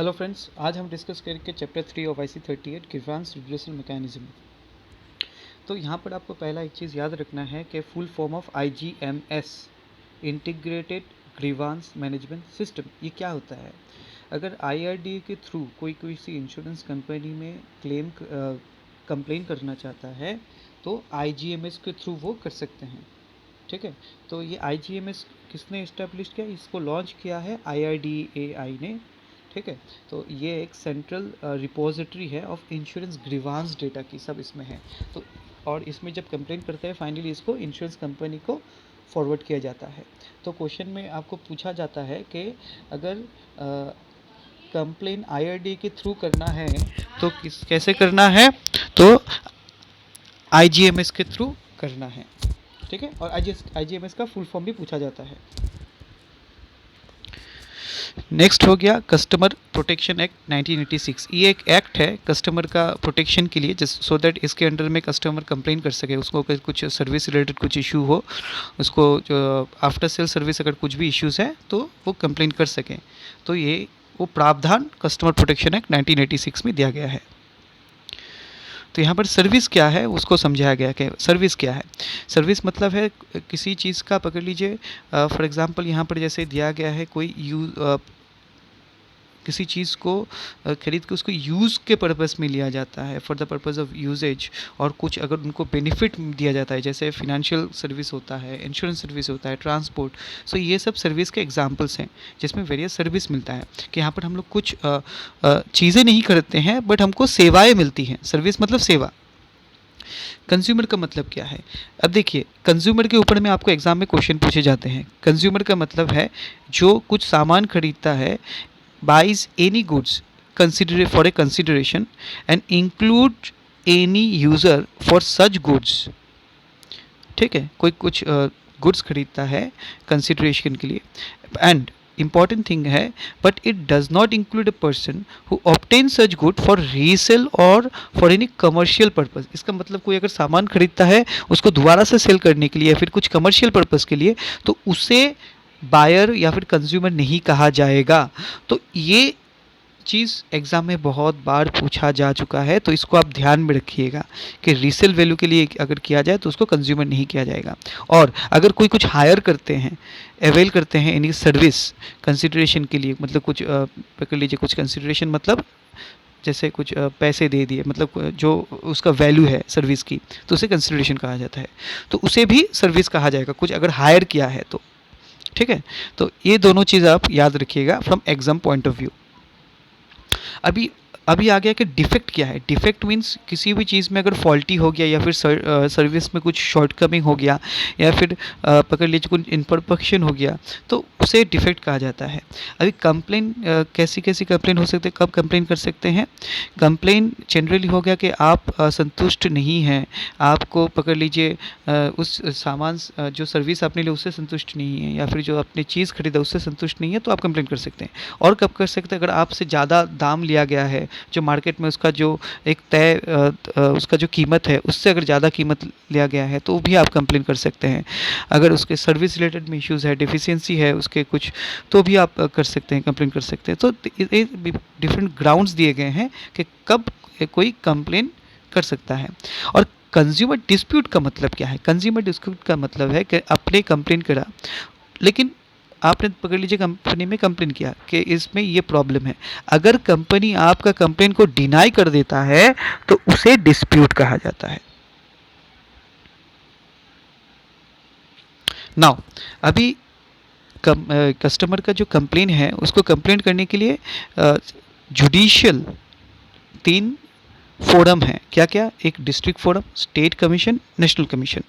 Hello friends, आज हम discuss करेंगे chapter 3 of IC38 grievance redressal mechanism. तो यहाँ पर आपको पहला एक चीज़ याद रखना है कि full form of IGMS integrated grievance management system, ये क्या होता है। अगर IRDA के थ्रू कोई सी इंश्योरेंस कंपनी में कंप्लेन करना चाहता है तो IGMS के थ्रू वो कर सकते हैं। ठीक है, तो ये IGMS किसने इस्टेब्लिश किया, इसको लॉन्च किया है IRDAI ने। ठीक है, तो ये एक सेंट्रल रिपोजिटरी है ऑफ इंश्योरेंस ग्रीवांस डेटा की, सब इसमें है। तो और इसमें जब कंप्लेंट करते हैं फाइनली इसको इंश्योरेंस कंपनी को फॉरवर्ड किया जाता है। तो क्वेश्चन में आपको पूछा जाता है कि अगर कंप्लेन IRDA के थ्रू करना है तो कैसे करना है, तो IGMS के थ्रू करना है। ठीक है, और IGMS का फुल फॉर्म भी पूछा जाता है। नेक्स्ट हो गया कस्टमर प्रोटेक्शन एक्ट 1986। ये एक एक्ट है कस्टमर का प्रोटेक्शन के लिए, जस्ट सो दैट इसके अंडर में कस्टमर कंप्लेन कर सके, उसको अगर कुछ सर्विस रिलेटेड कुछ इशू हो, उसको जो आफ्टर सेल सर्विस अगर कुछ भी इश्यूज़ है तो वो कंप्लेन कर सकें। तो ये वो प्रावधान कस्टमर प्रोटेक्शन एक्ट 1986 में दिया गया है। तो यहाँ पर सर्विस क्या है उसको समझाया गया कि सर्विस क्या है। सर्विस मतलब है किसी चीज़ का, पकड़ लीजिए फॉर एग्जांपल यहाँ पर जैसे दिया गया है किसी चीज़ को खरीद के उसको यूज़ के पर्पस में लिया जाता है, for the purpose of usage, और कुछ अगर उनको बेनिफिट दिया जाता है, जैसे फिनेंशियल सर्विस होता है, इंश्योरेंस सर्विस होता है, ट्रांसपोर्ट। सो ये सब सर्विस के एग्जांपल्स हैं जिसमें वेरियस सर्विस मिलता है कि यहाँ पर हम लोग कुछ चीज़ें नहीं करते हैं बट हमको सेवाएँ मिलती हैं। सर्विस मतलब सेवा। कंज्यूमर का मतलब क्या है, अब देखिए कंज्यूमर के ऊपर में आपको एग्जाम में क्वेश्चन पूछे जाते हैं। कंज्यूमर का मतलब है जो कुछ सामान खरीदता है, buys any goods consider for a consideration and include any user for such goods। ठीक है, कोई कुछ गुड्स खरीदता है कंसिडरेशन के लिए, एंड important thing है but it does not include a person who obtains such good for resale or for any commercial purpose। इसका मतलब कोई अगर सामान खरीदता है उसको दोबारा से सेल करने के लिए या फिर कुछ कमर्शियल पर्पस के लिए, तो उसे बायर या फिर कंज्यूमर नहीं कहा जाएगा। तो ये चीज़ एग्ज़ाम में बहुत बार पूछा जा चुका है, तो इसको आप ध्यान में रखिएगा कि रीसेल वैल्यू के लिए अगर किया जाए तो उसको कंज्यूमर नहीं किया जाएगा। और अगर कोई कुछ हायर करते हैं, अवेल करते हैं एनी सर्विस कंसिडरेशन के लिए, मतलब कुछ पकड़ लीजिए कुछ कंसिडरेशन मतलब जैसे कुछ पैसे दे दिए, मतलब जो उसका वैल्यू है सर्विस की, तो उसे कंसिडरेशन कहा जाता है। तो उसे भी सर्विस कहा जाएगा कुछ अगर हायर किया है तो। ठीक है, तो ये दोनों चीज़ आप याद रखिएगा from exam point of view. अभी आ गया कि डिफेक्ट क्या है। डिफेक्ट मीन्स किसी भी चीज़ में अगर फॉल्टी हो गया या फिर सर्विस में कुछ शॉर्टकमिंग हो गया या फिर पकड़ लीजिए कुछ इम्परफेक्शन हो गया, तो उसे डिफेक्ट कहा जाता है। अभी कंप्लेन कैसी कैसी कंप्लेन हो सकते हैं, कब कंप्लेन कर सकते हैं। कंप्लेन जनरली हो गया कि आप संतुष्ट नहीं हैं, आपको पकड़ लीजिए उस सामान जो सर्विस आपने ली उससे संतुष्ट नहीं है, या फिर जो आपने चीज़ खरीदा उससे संतुष्ट नहीं है, तो आप कंप्लेन कर सकते हैं। और कब कर सकते हैं, अगर आपसे ज़्यादा दाम लिया गया है, जो मार्केट में उसका जो एक तय उसका जो कीमत है उससे अगर ज़्यादा कीमत लिया गया है तो भी आप कंप्लेन कर सकते हैं। अगर उसके सर्विस रिलेटेड में इश्यूज़ है, डिफिशियंसी है उसके कुछ, तो भी आप कर सकते हैं, कंप्लेन कर सकते हैं। तो ये डिफरेंट ग्राउंड्स दिए गए हैं कि कब कोई कंप्लेन कर सकता है। और कंज्यूमर डिस्प्यूट का मतलब क्या है। कंज्यूमर डिस्प्यूट का मतलब है कि आपने कंप्लेन करा, लेकिन आपने पकड़ लीजिए कंपनी में कंप्लेन किया कि इसमें ये प्रॉब्लम है। अगर कंपनी आपका कंप्लेन को डिनाई कर देता है तो उसे डिस्प्यूट कहा जाता है। नाउ अभी कस्टमर का जो कंप्लेन है उसको कंप्लेन करने के लिए जुडिशियल 3 फोरम है। क्या क्या, एक district forum, state commission, national commission.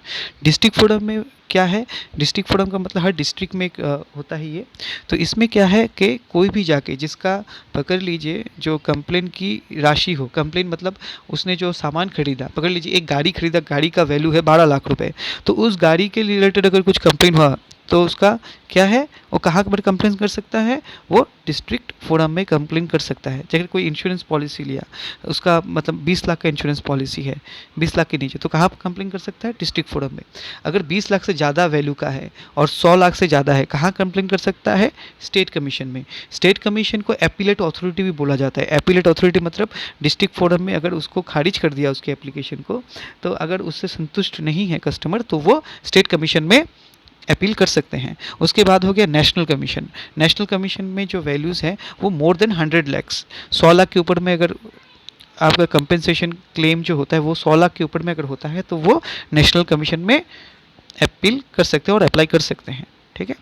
District forum में क्या है, डिस्ट्रिक्ट फोरम का मतलब हर डिस्ट्रिक्ट में एक होता है ये। तो इसमें क्या है कि कोई भी जाके जिसका पकड़ लीजिए जो कंप्लेन की राशि हो, कंप्लेन मतलब उसने जो सामान खरीदा, पकड़ लीजिए एक गाड़ी खरीदा, गाड़ी का वैल्यू है 12 लाख रुपए, तो उस गाड़ी के रिलेटेड अगर कुछ कंप्लेन हुआ तो उसका क्या है, वो कहाँ पर कंप्लेन कर सकता है, वो डिस्ट्रिक्ट फोरम में कंप्लेन कर सकता है। जैसे कोई इंश्योरेंस पॉलिसी लिया, उसका मतलब 20 लाख का इंश्योरेंस पॉलिसी है, 20 लाख के नीचे, तो कहाँ पर कंप्लेन कर सकता है, डिस्ट्रिक्ट फोरम में। अगर 20 लाख से ज़्यादा वैल्यू का है और 100 लाख से ज़्यादा है, कहाँ कंप्लेन कर सकता है, स्टेट कमीशन में। स्टेट कमीशन को एपीलेट अथॉरिटी भी बोला जाता है। एपीलेट अथॉरिटी मतलब डिस्ट्रिक्ट फोरम में अगर उसको खारिज कर दिया उसके एप्लीकेशन को, तो अगर उससे संतुष्ट नहीं है कस्टमर, तो वो स्टेट कमीशन में अपील कर सकते हैं। उसके बाद हो गया नेशनल कमीशन। नेशनल कमीशन में जो वैल्यूज़ हैं वो मोर देन 100 लैक्स, 100 लाख के ऊपर में अगर आपका कंपेंसेशन क्लेम जो होता है वो 100 लाख के ऊपर में अगर होता है, तो वो नेशनल कमीशन में अपील कर सकते हैं और अप्लाई कर सकते हैं। ठीक है,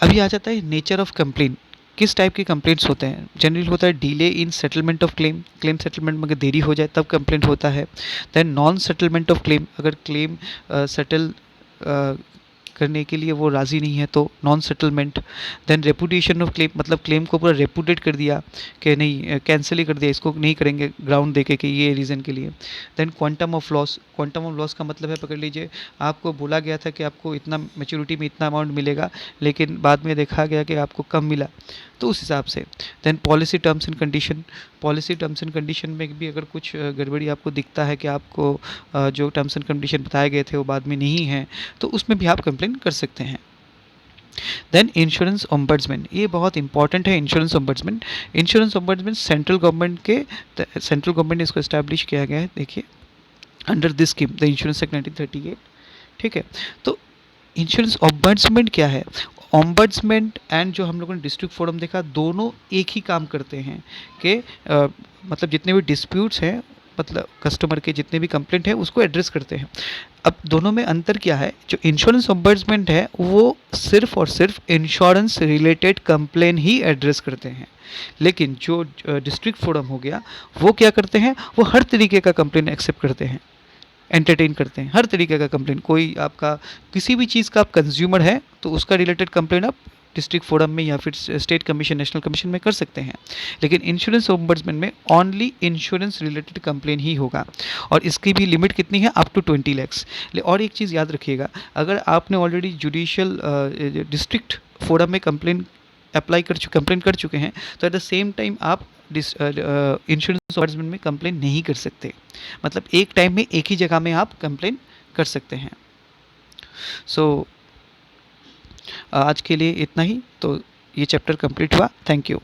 अभी आ जाता है नेचर ऑफ कंप्लेन। किस टाइप के कंप्लेंट्स होते हैं। जनरली होता है delay in settlement of claim, claim settlement में अगर देरी हो जाए तब कंप्लेंट होता है। Then non settlement of claim, अगर क्लेम सेटल करने के लिए वो राज़ी नहीं है तो non settlement. Then repudiation of claim, मतलब क्लेम को पूरा रेपुटेट कर दिया कि नहीं, कैंसिल ही कर दिया, इसको नहीं करेंगे ग्राउंड देके कि ये रीज़न के लिए। Then quantum of loss. Quantum of loss का मतलब है, पकड़ लीजिए आपको बोला गया था कि आपको इतना मैच्योरिटी में इतना अमाउंट मिलेगा, लेकिन बाद में देखा गया कि आपको कम मिला, तो उस हिसाब से। Then policy terms and condition. Policy terms and condition में भी अगर कुछ गड़बड़ी आपको दिखता है कि आपको जो टर्म्स एंड कंडीशन बताए गए थे वो बाद में नहीं है, तो उसमें भी आप कंप्लेन कर सकते हैं। देन इंश्योरेंस ओम्बड्समैन, ये बहुत इंपॉर्टेंट है। Insurance ombudsman, insurance ombudsman central government के, सेंट्रल गवर्नमेंट ने इसको इस्टेब्लिश किया गया है। देखिए under this scheme the insurance act 1938। ठीक है, तो इंश्योरेंस ओम्बड्समैन क्या है। ओम्बड्समैन एंड जो हम लोगों ने डिस्ट्रिक्ट फोरम देखा, दोनों एक ही काम करते हैं कि मतलब जितने भी डिस्प्यूट्स हैं, मतलब कस्टमर के जितने भी कंप्लेंट हैं उसको एड्रेस करते हैं। अब दोनों में अंतर क्या है, जो इंश्योरेंस ओम्बड्समैन है वो सिर्फ और सिर्फ इंश्योरेंस रिलेटेड कंप्लेन ही एड्रेस करते हैं, लेकिन जो डिस्ट्रिक्ट फोरम हो गया वो क्या करते हैं, वो हर तरीके का कंप्लेन एक्सेप्ट करते हैं, एंटरटेन करते हैं हर तरीके का कंप्लेन। कोई आपका किसी भी चीज़ का आप कंज्यूमर है तो उसका रिलेटेड कंप्लेन आप डिस्ट्रिक्ट फोरम में या फिर स्टेट कमीशन, नेशनल कमीशन में कर सकते हैं। लेकिन इंश्योरेंस ओम्बड्समैन में ओनली इंश्योरेंस रिलेटेड कंप्लेन ही होगा, और इसकी भी लिमिट कितनी है, अप टू 20 लैक्स। और एक चीज़ याद रखिएगा, अगर आपने ऑलरेडी जुडिशियल डिस्ट्रिक्ट फोरम में कंप्लेन कर चुके हैं, तो एट द सेम टाइम आप इंश्योरेंस ओम्बड्समैन में कंप्लेन नहीं कर सकते। मतलब एक टाइम में एक ही जगह में आप कंप्लेन कर सकते हैं। सो आज के लिए इतना ही। तो ये चैप्टर कंप्लीट हुआ। Thank you.